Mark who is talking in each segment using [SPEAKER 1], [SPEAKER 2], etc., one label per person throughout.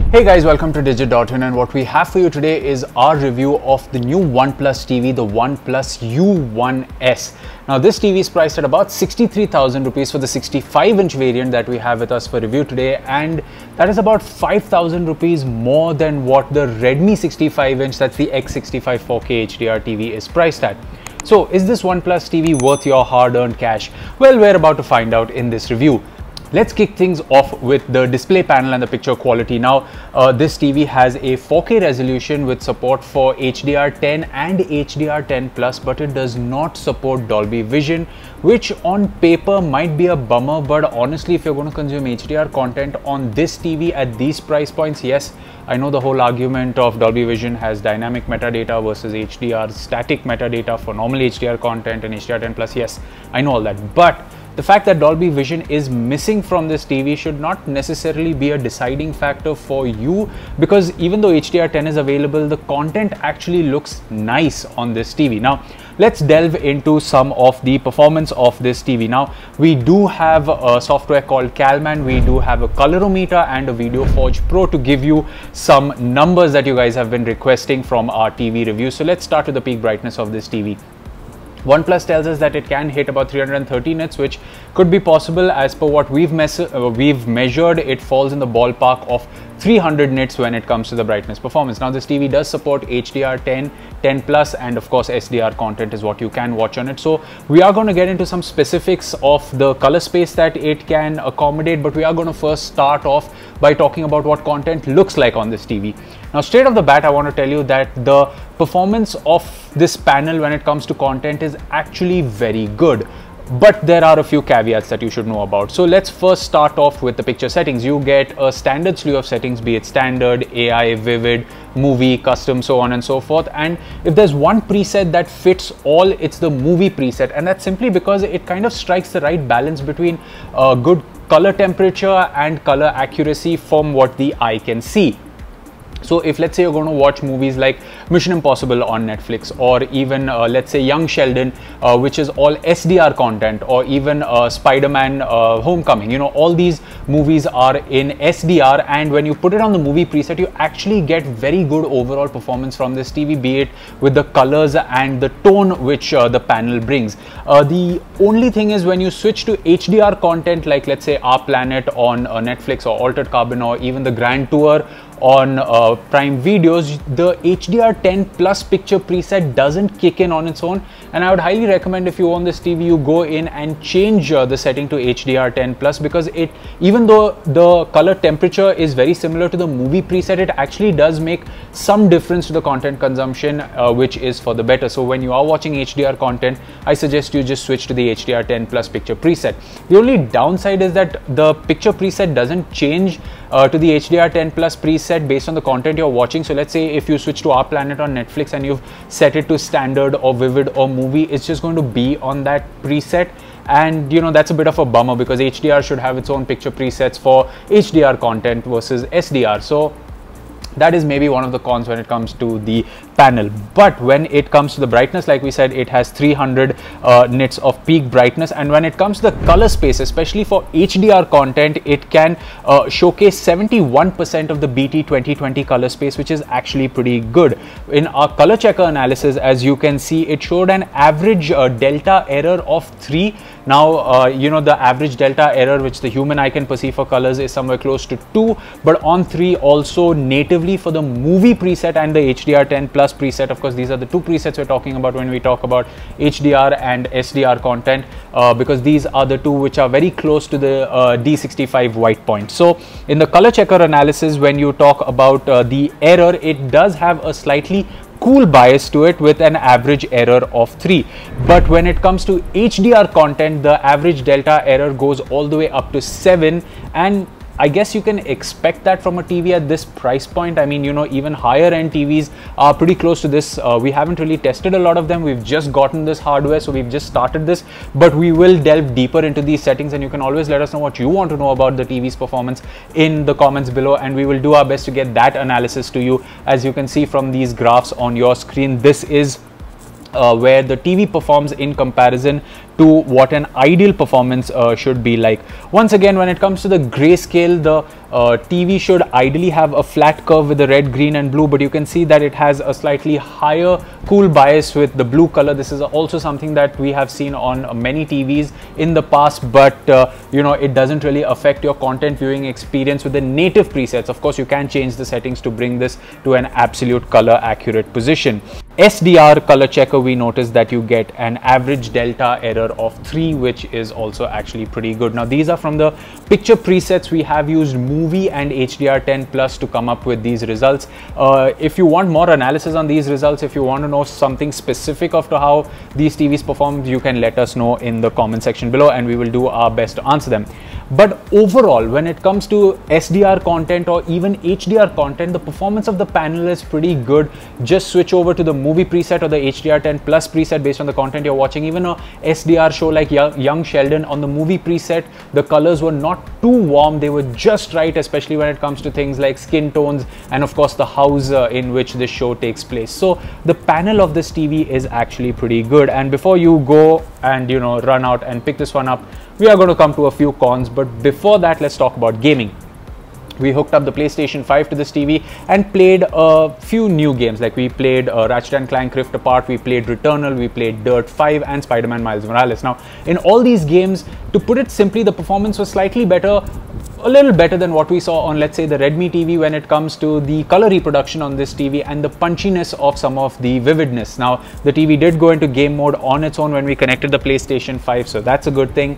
[SPEAKER 1] Hey guys, welcome to Digit.in, and what we have for you today is our review of the new OnePlus TV, the OnePlus U1S. Now this TV is priced at about 63,000 rupees for the 65-inch variant that we have with us for review today, and that is about 5,000 rupees more than what the Redmi 65-inch, that's the X65 4K HDR TV, is priced at. So is this OnePlus TV worth your hard-earned cash? Well, we're about to find out in this review. Let's kick things off with the display panel and the picture quality. Now, this TV has a 4K resolution with support for HDR10 and HDR10+, but it does not support Dolby Vision, which on paper might be a bummer, but honestly, if you're going to consume HDR content on this TV at these price points, yes, I know the whole argument of Dolby Vision has dynamic metadata versus HDR static metadata for normal HDR content and HDR10+, yes, I know all that, but the fact that Dolby Vision is missing from this TV should not necessarily be a deciding factor for you, because even though HDR10 is available, the content actually looks nice on this TV. Now, let's delve into some of the performance of this TV. Now, we do have a software called Calman, we do have a colorimeter and a Video Forge Pro to give you some numbers that you guys have been requesting from our TV review. So let's start with the peak brightness of this TV. OnePlus tells us that it can hit about 330 nits, which could be possible. As per what we've measured, it falls in the ballpark of 300 nits when it comes to the brightness performance. Now, this TV does support HDR10, 10+, and of course SDR content is what you can watch on it. So we are going to get into some specifics of the color space that it can accommodate, but we are going to first start off by talking about what content looks like on this TV. Now, straight off the bat, I want to tell you that the performance of this panel when it comes to content is actually very good. But there are a few caveats that you should know about. So let's first start off with the picture settings. You get a standard slew of settings, be it standard, AI, vivid, movie, custom, so on and so forth. And if there's one preset that fits all, it's the movie preset. And that's simply because it kind of strikes the right balance between good color temperature and color accuracy from what the eye can see. So if let's say you're going to watch movies like Mission Impossible on Netflix, or even let's say Young Sheldon, which is all SDR content, or even Spider-Man Homecoming, you know, all these movies are in SDR, and when you put it on the movie preset, you actually get very good overall performance from this TV, be it with the colors and the tone which the panel brings. The only thing is when you switch to HDR content, like let's say Our Planet on Netflix, or Altered Carbon, or even the Grand Tour on Prime Videos, the HDR10+ picture preset doesn't kick in on its own, and I would highly recommend, if you own this TV, you go in and change the setting to HDR10+, because it, even though the color temperature is very similar to the movie preset, it actually does make some difference to the content consumption, which is for the better. So when you are watching HDR content, I suggest you just switch to the HDR10+ picture preset. The only downside is that the picture preset doesn't change to the HDR10+ preset based on the content you're watching. So let's say if you switch to Our Planet on Netflix and you've set it to standard or vivid or movie, it's just going to be on that preset, and you know, that's a bit of a bummer, because HDR should have its own picture presets for HDR content versus SDR. So that is maybe one of the cons when it comes to the panel. But when it comes to the brightness, like we said, it has 300 nits of peak brightness, and when it comes to the color space, especially for HDR content, it can showcase 71% of the BT 2020 color space, which is actually pretty good. In our color checker analysis, as you can see, it showed an average delta error of 3. Now, you know, the average delta error which the human eye can perceive for colors is somewhere close to 2, but on 3 also natively for the movie preset and the HDR10+ preset. Of course, these are the two presets we're talking about when we talk about HDR and SDR content, because these are the two which are very close to the D65 white point. So in the color checker analysis, when you talk about the error, it does have a slightly cool bias to it with an average error of 3. But when it comes to HDR content, the average delta error goes all the way up to 7, and I guess you can expect that from a TV at this price point. I mean, you know, even higher end TVs are pretty close to this. We haven't really tested a lot of them. We've just gotten this hardware, so we've just started this, but we will delve deeper into these settings, and you can always let us know what you want to know about the TV's performance in the comments below, and we will do our best to get that analysis to you. As you can see from these graphs on your screen, this is where the TV performs in comparison to what an ideal performance should be like. Once again, when it comes to the grayscale, the TV should ideally have a flat curve with the red, green and blue, but you can see that it has a slightly higher cool bias with the blue color. This is also something that we have seen on many TVs in the past, but you know, it doesn't really affect your content viewing experience with the native presets. Of course, you can change the settings to bring this to an absolute color accurate position. SDR color checker, we noticed that you get an average delta error of 3, which is also actually pretty good. Now these are from the picture presets. We have used movie and HDR10 plus to come up with these results. If you want more analysis on these results, if you want to know something specific of to how these TVs perform, you can let us know in the comment section below and we will do our best to answer them. But overall, when it comes to SDR content or even HDR content, the performance of the panel is pretty good. Just switch over to the movie preset or the HDR10 plus preset based on the content you're watching. Even a SDR show like Young Sheldon, on the movie preset, the colors were not too warm. They were just right, especially when it comes to things like skin tones and of course the house in which this show takes place. So the panel of this TV is actually pretty good. And before you go and, you know, run out and pick this one up, we are going to come to a few cons, but before that, let's talk about gaming. We hooked up the PlayStation 5 to this TV and played a few new games. Like we played Ratchet & Clank Rift Apart, we played Returnal, we played Dirt 5 and Spider-Man Miles Morales. Now, in all these games, to put it simply, the performance was slightly better, a little better than what we saw on, let's say, the Redmi TV when it comes to the color reproduction on this TV and the punchiness of some of the vividness. Now, the TV did go into game mode on its own when we connected the PlayStation 5, so that's a good thing.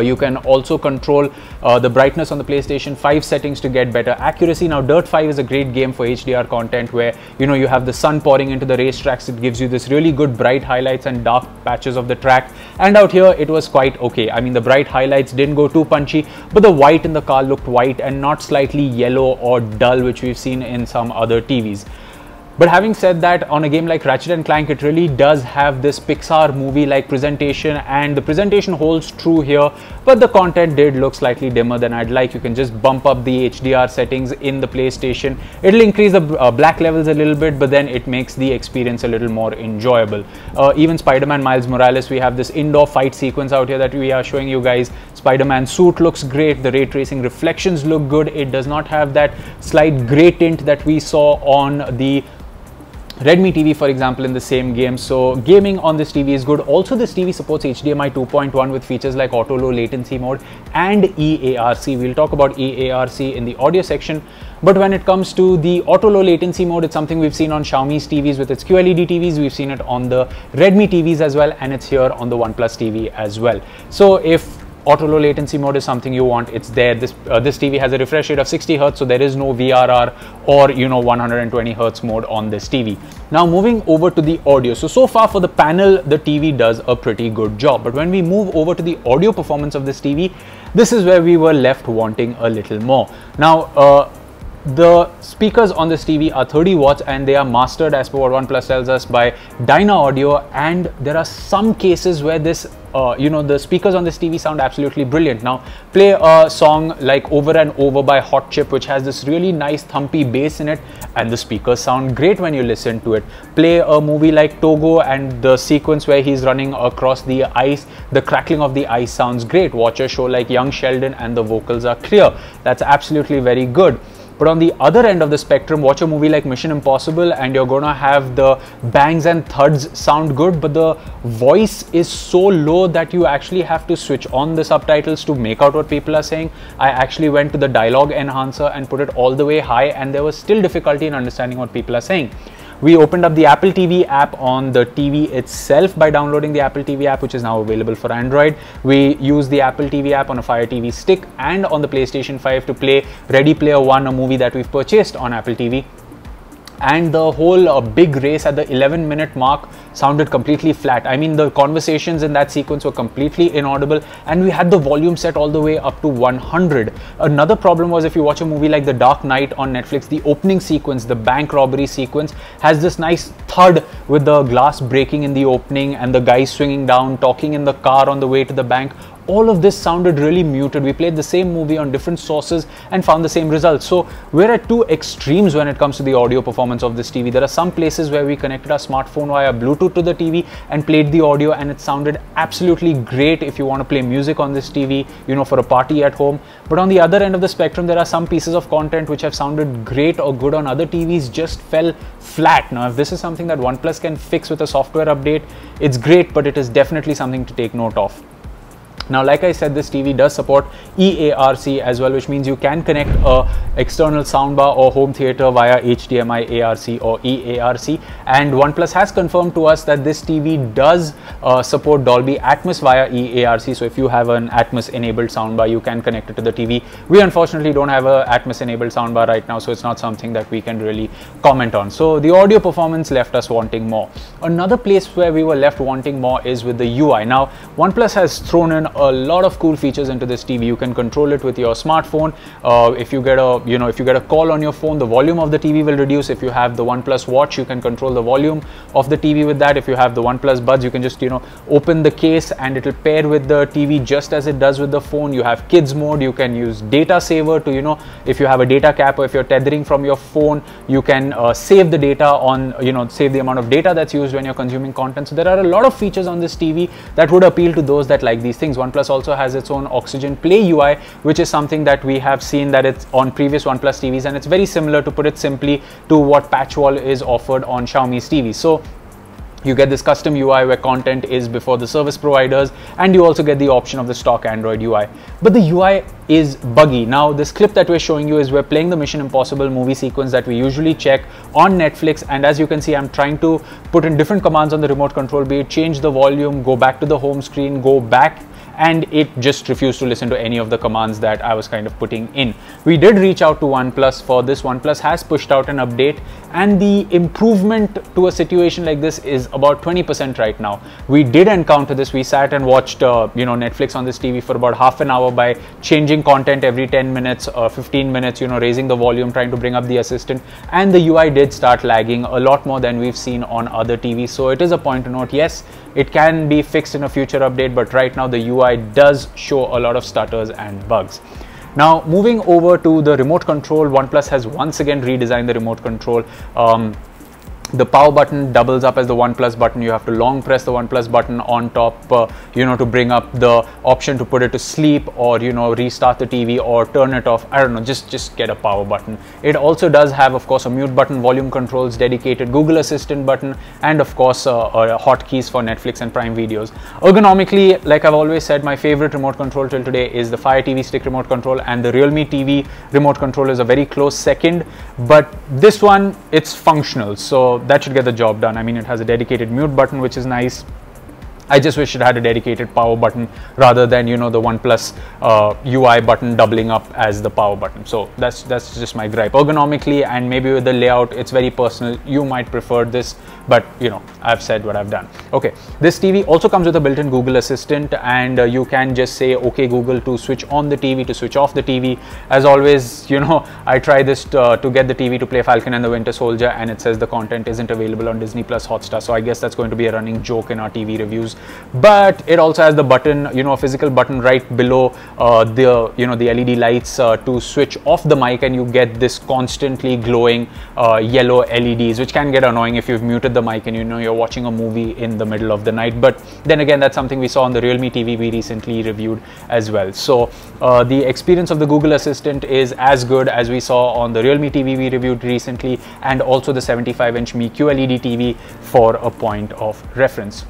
[SPEAKER 1] You can also control the brightness on the PlayStation 5 settings to get better accuracy. Now, Dirt 5 is a great game for HDR content where, you know, you have the sun pouring into the racetracks. It gives you this really good bright highlights and dark patches of the track. And out here, it was quite okay. I mean, the bright highlights didn't go too punchy, but the white in the car looked white and not slightly yellow or dull, which we've seen in some other TVs. But having said that, on a game like Ratchet & Clank, it really does have this Pixar movie-like presentation, and the presentation holds true here, but the content did look slightly dimmer than I'd like. You can just bump up the HDR settings in the PlayStation. It'll increase the black levels a little bit, but then it makes the experience a little more enjoyable. Even Spider-Man Miles Morales, we have this indoor fight sequence out here that we are showing you guys. Spider-Man's suit looks great. The ray tracing reflections look good. It does not have that slight gray tint that we saw on the Redmi TV, for example, in the same game. So gaming on this TV is good. Also, this TV supports HDMI 2.1 with features like auto low latency mode and EARC. We'll talk about EARC in the audio section. But when it comes to the auto low latency mode, it's something we've seen on Xiaomi's TVs with its QLED TVs. We've seen it on the Redmi TVs as well, and it's here on the OnePlus TV as well. So if auto low latency mode is something you want, it's there. This TV has a refresh rate of 60 Hz, so there is no VRR or, you know, 120 Hz mode on this TV. Now, moving over to the audio. So far for the panel, the TV does a pretty good job. But when we move over to the audio performance of this TV, this is where we were left wanting a little more. Now, the speakers on this TV are 30 watts and they are mastered, as per what OnePlus tells us, by Dyna audio, and there are some cases where this you know, the speakers on this TV sound absolutely brilliant. Now, play a song like Over and Over by Hot Chip, which has this really nice thumpy bass in it, and the speakers sound great when you listen to it. Play a movie like Togo and the sequence where he's running across the ice, the crackling of the ice sounds great. Watch a show like Young Sheldon and the vocals are clear. That's absolutely very good. But on the other end of the spectrum, watch a movie like Mission Impossible and you're gonna have the bangs and thuds sound good, but the voice is so low that you actually have to switch on the subtitles to make out what people are saying. I actually went to the dialogue enhancer and put it all the way high, and there was still difficulty in understanding what people are saying. We opened up the Apple TV app on the TV itself by downloading the Apple TV app, which is now available for Android. We use the Apple TV app on a Fire TV stick and on the PlayStation 5 to play Ready Player One, a movie that we've purchased on Apple TV. And the whole big race at the 11-minute mark sounded completely flat. I mean, the conversations in that sequence were completely inaudible, and we had the volume set all the way up to 100. Another problem was, if you watch a movie like The Dark Knight on Netflix, the opening sequence, the bank robbery sequence, has this nice thud with the glass breaking in the opening and the guy swinging down, talking in the car on the way to the bank. all of this sounded really muted. We played the same movie on different sources and found the same results. So we're at two extremes when it comes to the audio performance of this TV. There are some places where we connected our smartphone via Bluetooth to the TV and played the audio, and it sounded absolutely great if you want to play music on this TV, you know, for a party at home. But on the other end of the spectrum, there are some pieces of content which have sounded great or good on other TVs just fell flat. Now, if this is something that OnePlus can fix with a software update, it's great, but it is definitely something to take note of. Now, like I said, this TV does support eARC as well, which means you can connect a external soundbar or home theater via HDMI ARC or eARC. And OnePlus has confirmed to us that this TV does support Dolby Atmos via eARC. So if you have an Atmos enabled soundbar, you can connect it to the TV. We unfortunately don't have a Atmos enabled soundbar right now, so it's not something that we can really comment on. So the audio performance left us wanting more. Another place where we were left wanting more is with the UI. Now, OnePlus has thrown in a lot of cool features into this TV. You can control it with your smartphone. If you get a call on your phone, the volume of the TV will reduce. If you have the OnePlus Watch, you can control the volume of the TV with that. If you have the OnePlus Buds, you can just, you know, open the case and it will pair with the TV just as it does with the phone. You have kids mode. You can use data saver to, you know, if you have a data cap or if you're tethering from your phone, you can save the data on, you know, save the amount of data that's used when you're consuming content. So there are a lot of features on this TV that would appeal to those that like these things. OnePlus also has its own Oxygen Play UI, which is something that we have seen that it's on previous OnePlus TVs, and it's very similar, to put it simply, to what Patchwall is offered on Xiaomi's TV. So you get this custom UI where content is before the service providers, and you also get the option of the stock Android UI. But the UI is buggy. Now, this clip that we're showing you is we're playing the Mission Impossible movie sequence that we usually check on Netflix, and as you can see, I'm trying to put in different commands on the remote control, be it change the volume, go back to the home screen, go back, and it just refused to listen to any of the commands that I was kind of putting in. We did reach out to OnePlus for this. OnePlus has pushed out an update, and the improvement to a situation like this is about 20% right now. We did encounter this. We sat and watched Netflix on this TV for about half an hour by changing content every 10 minutes or 15 minutes, raising the volume, trying to bring up the assistant, and the UI did start lagging a lot more than we've seen on other TVs. So it is a point to note. Yes, it can be fixed in a future update, but right now the UI does show a lot of stutters and bugs. Now, moving over to the remote control, OnePlus has once again redesigned the remote control. The power button doubles up as the OnePlus button. You have to long press the OnePlus button on top, to bring up the option to put it to sleep, or restart the TV or turn it off. I don't know, just get a power button. It also does have, of course, a mute button, volume controls, dedicated Google Assistant button, and of course hotkeys for Netflix and Prime videos. Ergonomically, like I've always said, my favorite remote control till today is the Fire TV Stick remote control, and the Realme TV remote control is a very close second. But this one, it's functional, so that should get the job done. I mean, it has a dedicated mute button, which is nice. I just wish it had a dedicated power button rather than, the OnePlus UI button doubling up as the power button. So that's just my gripe. Ergonomically and maybe with the layout, it's very personal. You might prefer this, but I've said what I've done. Okay, this TV also comes with a built-in Google Assistant, and you can just say, okay, Google, to switch on the TV, to switch off the TV. As always, I try this to get the TV to play Falcon and the Winter Soldier, and it says the content isn't available on Disney Plus Hotstar. So I guess that's going to be a running joke in our TV reviews. But it also has the button, a physical button right below the LED lights to switch off the mic, and you get this constantly glowing yellow LEDs, which can get annoying if you've muted the mic and you're watching a movie in the middle of the night. But then again, that's something we saw on the Realme TV we recently reviewed as well. So the experience of the Google Assistant is as good as we saw on the Realme TV we reviewed recently, and also the 75-inch MiQ LED TV for a point of reference.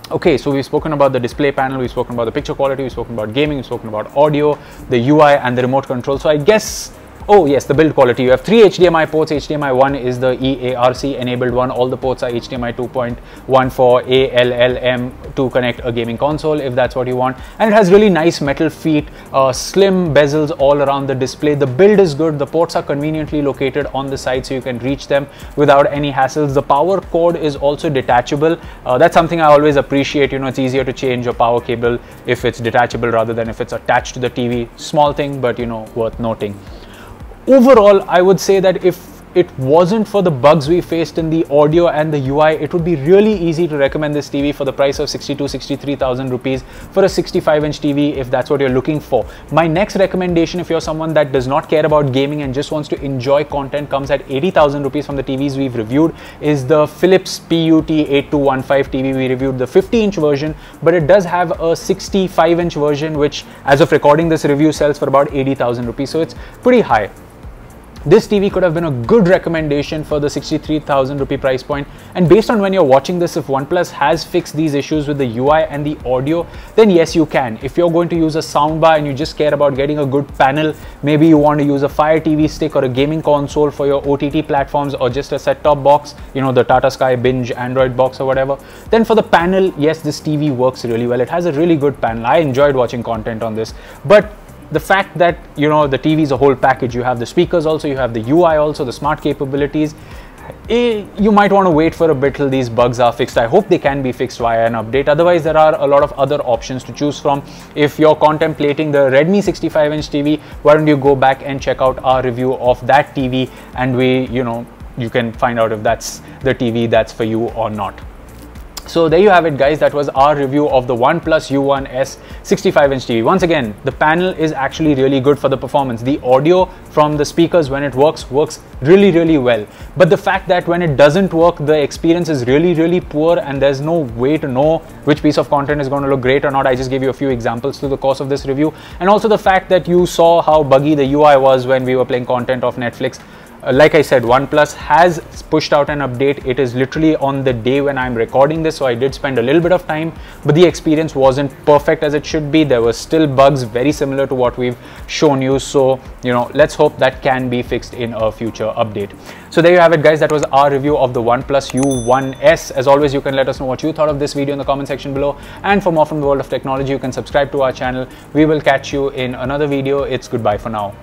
[SPEAKER 1] Okay, so we've spoken about the display panel, we've spoken about the picture quality, we've spoken about gaming, we've spoken about audio, the UI and the remote control. So I guess, oh yes, the build quality. You have 3 HDMI ports. HDMI 1 is the eARC enabled one. All the ports are HDMI 2.1 for ALLM to connect a gaming console if that's what you want. And it has really nice metal feet, slim bezels all around the display. The build is good. The ports are conveniently located on the side so you can reach them without any hassles. The power cord is also detachable. That's something I always appreciate. It's easier to change a power cable if it's detachable rather than if it's attached to the TV. Small thing, but worth noting. Overall, I would say that if it wasn't for the bugs we faced in the audio and the UI, it would be really easy to recommend this TV for the price of 63,000 rupees for a 65-inch TV if that's what you're looking for. My next recommendation, if you're someone that does not care about gaming and just wants to enjoy content, comes at 80,000 rupees from the TVs we've reviewed, is the Philips PUT8215 TV. We reviewed the 50-inch version, but it does have a 65-inch version, which as of recording this review sells for about 80,000 rupees, so it's pretty high. This TV could have been a good recommendation for the 63,000 rupee price point. And based on when you're watching this, if OnePlus has fixed these issues with the UI and the audio, then yes, you can. If you're going to use a soundbar and you just care about getting a good panel, maybe you want to use a Fire TV stick or a gaming console for your OTT platforms, or just a set-top box, you know, the Tata Sky Binge Android box or whatever, then for the panel, yes, this TV works really well. It has a really good panel. I enjoyed watching content on this. But the fact that, you know, the TV is a whole package, you have the speakers also, you have the UI also, the smart capabilities, you might want to wait for a bit till these bugs are fixed. I hope they can be fixed via an update. Otherwise, there are a lot of other options to choose from. If you're contemplating the Redmi 65-inch TV, why don't you go back and check out our review of that TV, and you can find out if that's the TV that's for you or not. So there you have it, guys. That was our review of the OnePlus U1S 65-inch TV. Once again, the panel is actually really good for the performance. The audio from the speakers, when it works really, really well. But the fact that when it doesn't work, the experience is really, really poor, and there's no way to know which piece of content is going to look great or not. I just gave you a few examples through the course of this review. And also the fact that you saw how buggy the UI was when we were playing content off Netflix. Like I said, OnePlus has pushed out an update. It is literally on the day when I'm recording this, so I did spend a little bit of time, but the experience wasn't perfect as it should be. There were still bugs very similar to what we've shown you, so let's hope that can be fixed in a future update. So there you have it, guys. That was our review of the OnePlus U1S. As always, you can let us know what you thought of this video in the comment section below, and for more from the world of technology, you can subscribe to our channel. We will catch you in another video. It's goodbye for now.